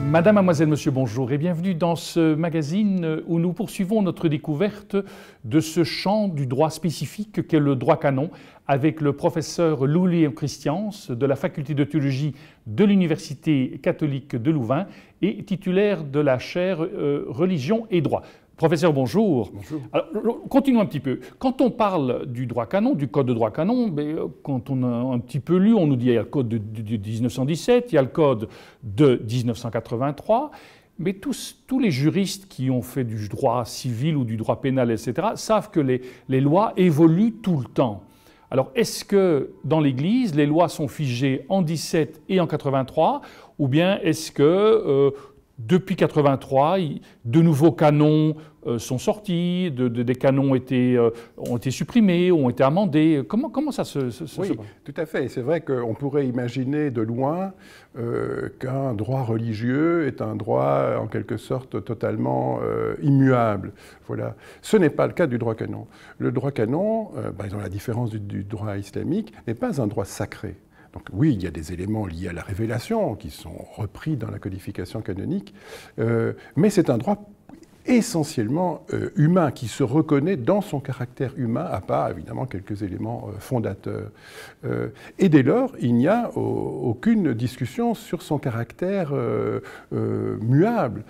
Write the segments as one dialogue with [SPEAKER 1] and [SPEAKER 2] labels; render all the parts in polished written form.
[SPEAKER 1] Madame, mademoiselle, monsieur, bonjour et bienvenue dans ce magazine où nous poursuivons notre découverte de ce champ du droit spécifique qu'est le droit canon avec le professeur Louis-Léon Christians de la faculté de théologie de l'Université catholique de Louvain et titulaire de la chaire Religion et droit. Professeur, bonjour.
[SPEAKER 2] Bonjour.
[SPEAKER 1] Alors, continuons un petit peu. Quand on parle du droit canon, du code de droit canon, quand on a un petit peu lu, on nous dit qu'il y a le code de 1917, il y a le code de 1983, mais tous les juristes qui ont fait du droit civil ou du droit pénal, etc., savent que les lois évoluent tout le temps. Alors, est-ce que dans l'Église, les lois sont figées en 17 et en 83, ou bien est-ce que depuis 83, de nouveaux canons sont sortis, des canons ont été supprimés, ont été amendés. Comment ça se passe?
[SPEAKER 2] Oui, tout à fait. C'est vrai qu'on pourrait imaginer de loin qu'un droit religieux est un droit en quelque sorte totalement immuable. Voilà. Ce n'est pas le cas du droit canon. Le droit canon, par exemple, la différence du droit islamique, n'est pas un droit sacré. Donc oui, il y a des éléments liés à la révélation qui sont repris dans la codification canonique, mais c'est un droit essentiellement humain, qui se reconnaît dans son caractère humain, à part évidemment quelques éléments fondateurs. Et dès lors, il n'y a aucune discussion sur son caractère muable.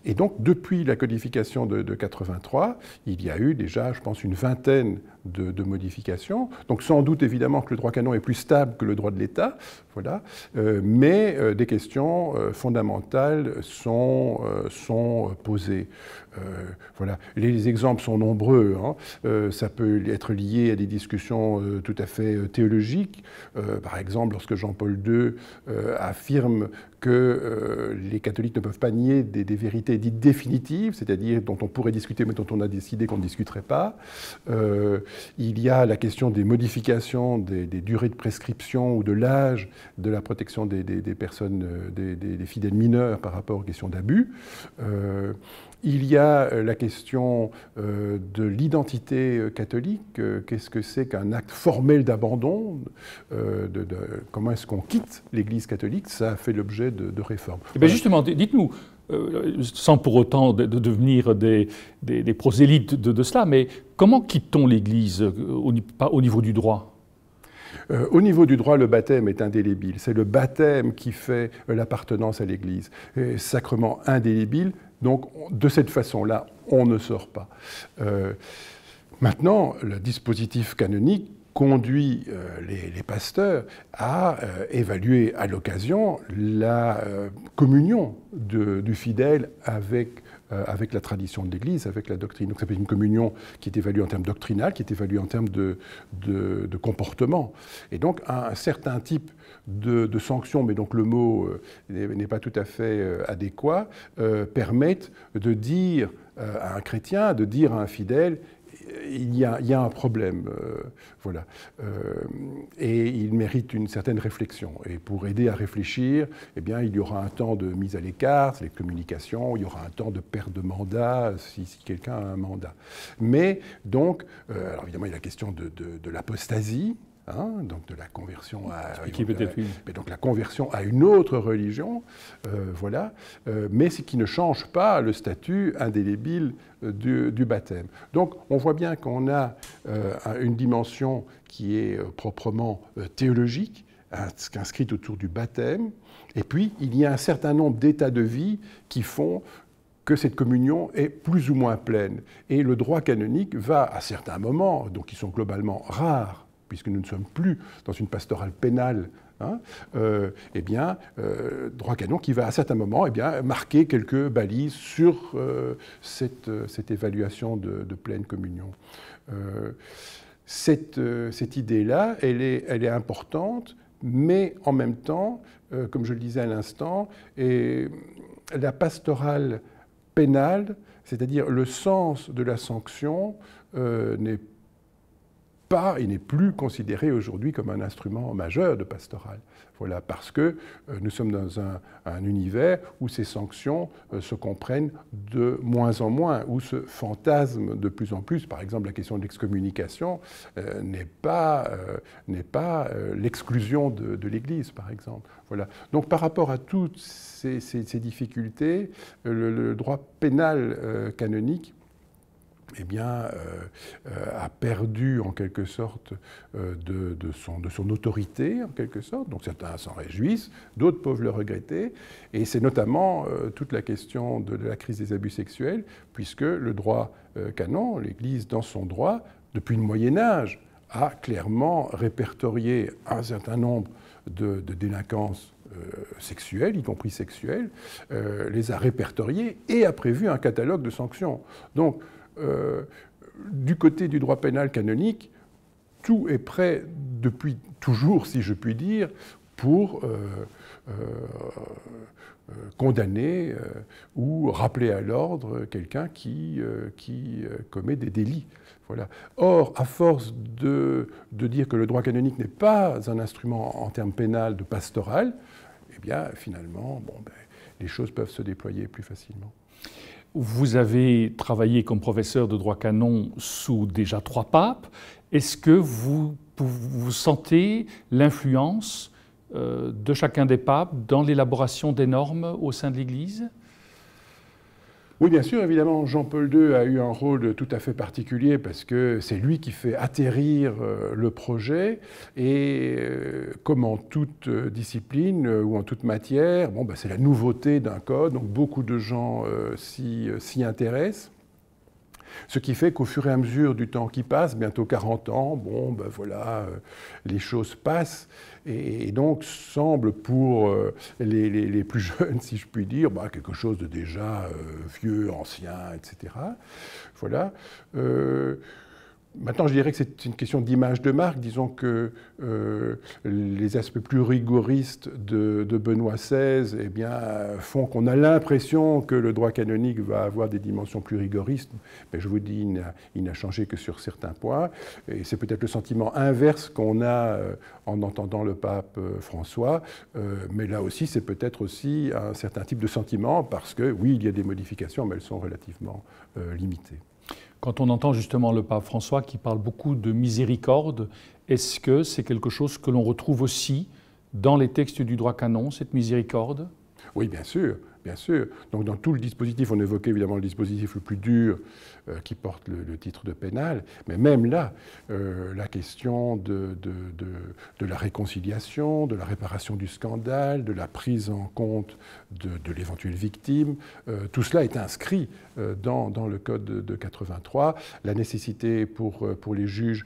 [SPEAKER 2] Et donc, depuis la codification de 83, il y a eu déjà, je pense, une vingtaine de modifications. Donc sans doute évidemment que le droit canon est plus stable que le droit de l'État, voilà. Mais des questions fondamentales sont posées. Voilà. Les exemples sont nombreux. Hein. Ça peut être lié à des discussions tout à fait théologiques. Par exemple, lorsque Jean-Paul II affirme que les catholiques ne peuvent pas nier des vérités dites définitives, c'est-à-dire dont on pourrait discuter mais dont on a décidé qu'on ne discuterait pas. Il y a la question des modifications des durées de prescription ou de l'âge de la protection des personnes, des fidèles mineurs par rapport aux questions d'abus. Il y a la question de l'identité catholique. Qu'est-ce que c'est qu'un acte formel d'abandon? Comment est-ce qu'on quitte l'Église catholique? Ça a fait l'objet de réformes.
[SPEAKER 1] Et bien justement, dites-nous, sans pour autant de devenir des prosélytes de cela, mais comment quitte-t-on l'Église au niveau du droit?
[SPEAKER 2] Au niveau du droit, le baptême est indélébile. C'est le baptême qui fait l'appartenance à l'Église. Sacrement indélébile. Donc, de cette façon-là, on ne sort pas. Maintenant, le dispositif canonique conduit les pasteurs à évaluer à l'occasion la communion du fidèle avec la tradition de l'Église, avec la doctrine. Donc ça peut être une communion qui est évaluée en termes doctrinal, qui est évaluée en termes de comportement. Et donc un certain type de sanctions, mais donc le mot n'est pas tout à fait adéquat, permettent de dire à un chrétien, de dire à un fidèle, il y a un problème, voilà. Et il mérite une certaine réflexion. Et pour aider à réfléchir, eh bien, il y aura un temps de mise à l'écart, les communications, il y aura un temps de perte de mandat, si quelqu'un a un mandat. Mais donc, alors évidemment, il y a la question de l'apostasie, hein, donc de la conversion la conversion à une autre religion, voilà, mais ce qui ne change pas le statut indélébile du baptême. Donc on voit bien qu'on a une dimension qui est proprement théologique, inscrite autour du baptême, et puis il y a un certain nombre d'états de vie qui font que cette communion est plus ou moins pleine. Et le droit canonique va, à certains moments, donc qui sont globalement rares, puisque nous ne sommes plus dans une pastorale pénale, hein, eh bien, droit canon qui va à certains moments marquer quelques balises sur cette évaluation de pleine communion. Cette idée-là, elle est importante, mais en même temps, comme je le disais à l'instant, la pastorale pénale, c'est-à-dire le sens de la sanction, n'est il n'est plus considéré aujourd'hui comme un instrument majeur de pastoral. Voilà, parce que nous sommes dans un univers où ces sanctions se comprennent de moins en moins, où se fantasme de plus en plus. Par exemple, la question de l'excommunication n'est pas l'exclusion de l'Église, par exemple. Voilà. Donc par rapport à toutes ces difficultés, le droit pénal canonique a perdu en quelque sorte de son autorité, en quelque sorte. Donc certains s'en réjouissent, d'autres peuvent le regretter. Et c'est notamment toute la question de la crise des abus sexuels, puisque le droit canon, l'Église dans son droit, depuis le Moyen-Âge, a clairement répertorié un certain nombre de délinquances sexuelles, y compris sexuelles, les a répertoriées et a prévu un catalogue de sanctions. Donc, du côté du droit pénal canonique, tout est prêt depuis toujours, si je puis dire, pour condamner ou rappeler à l'ordre quelqu'un qui commet des délits. Voilà. Or, à force de dire que le droit canonique n'est pas un instrument en termes pénal de pastoral, eh bien, finalement, les choses peuvent se déployer plus facilement.
[SPEAKER 1] Vous avez travaillé comme professeur de droit canon sous déjà 3 papes. Est-ce que vous sentez l'influence de chacun des papes dans l'élaboration des normes au sein de l'Église ?
[SPEAKER 2] Oui, bien sûr, évidemment, Jean-Paul II a eu un rôle tout à fait particulier parce que c'est lui qui fait atterrir le projet et comme en toute discipline ou en toute matière, c'est la nouveauté d'un code, donc beaucoup de gens s'y intéressent. Ce qui fait qu'au fur et à mesure du temps qui passe, bientôt 40 ans, les choses passent et donc semble pour les plus jeunes, si je puis dire, quelque chose de déjà vieux, ancien, etc. Voilà. Maintenant, je dirais que c'est une question d'image de marque. Disons que les aspects plus rigoristes de Benoît XVI font qu'on a l'impression que le droit canonique va avoir des dimensions plus rigoristes. Mais je vous dis, il n'a changé que sur certains points. Et c'est peut-être le sentiment inverse qu'on a en entendant le pape François. Mais là aussi, c'est peut-être aussi un certain type de sentiment parce que, oui, il y a des modifications, mais elles sont relativement limitées.
[SPEAKER 1] Quand on entend justement le pape François qui parle beaucoup de miséricorde, est-ce que c'est quelque chose que l'on retrouve aussi dans les textes du droit canon, cette miséricorde ?
[SPEAKER 2] Oui, bien sûr, bien sûr. Donc dans tout le dispositif, on évoquait évidemment le dispositif le plus dur qui porte le titre de pénal, mais même là, la question de la réconciliation, de la réparation du scandale, de la prise en compte de l'éventuelle victime, tout cela est inscrit dans le Code de 83. La nécessité pour les juges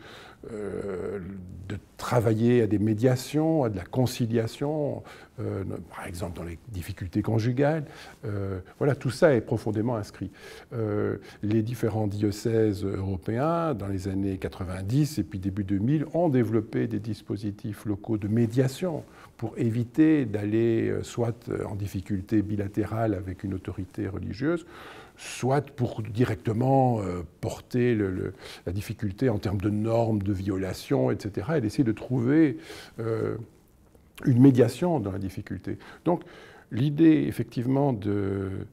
[SPEAKER 2] de travailler à des médiations, à de la conciliation, par exemple dans les difficultés conjugales. Voilà, tout ça est profondément inscrit. Les différents diocèses européens, dans les années 90 et puis début 2000, ont développé des dispositifs locaux de médiation pour éviter d'aller soit en difficulté bilatérale avec une autorité religieuse, soit pour directement porter la difficulté en termes de normes, de violations, etc., et d'essayer de trouver une médiation dans la difficulté. Donc l'idée, effectivement, de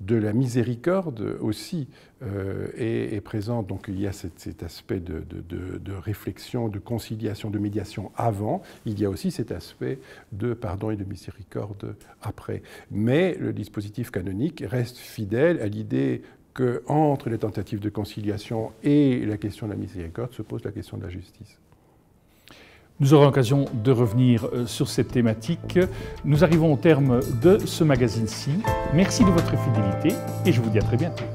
[SPEAKER 2] la miséricorde aussi est présente. Donc il y a cet aspect de réflexion, de conciliation, de médiation avant. Il y a aussi cet aspect de pardon et de miséricorde après. Mais le dispositif canonique reste fidèle à l'idée qu'entre les tentatives de conciliation et la question de la miséricorde se pose la question de la justice.
[SPEAKER 1] Nous aurons l'occasion de revenir sur cette thématique. Nous arrivons au terme de ce magazine-ci. Merci de votre fidélité et je vous dis à très bientôt.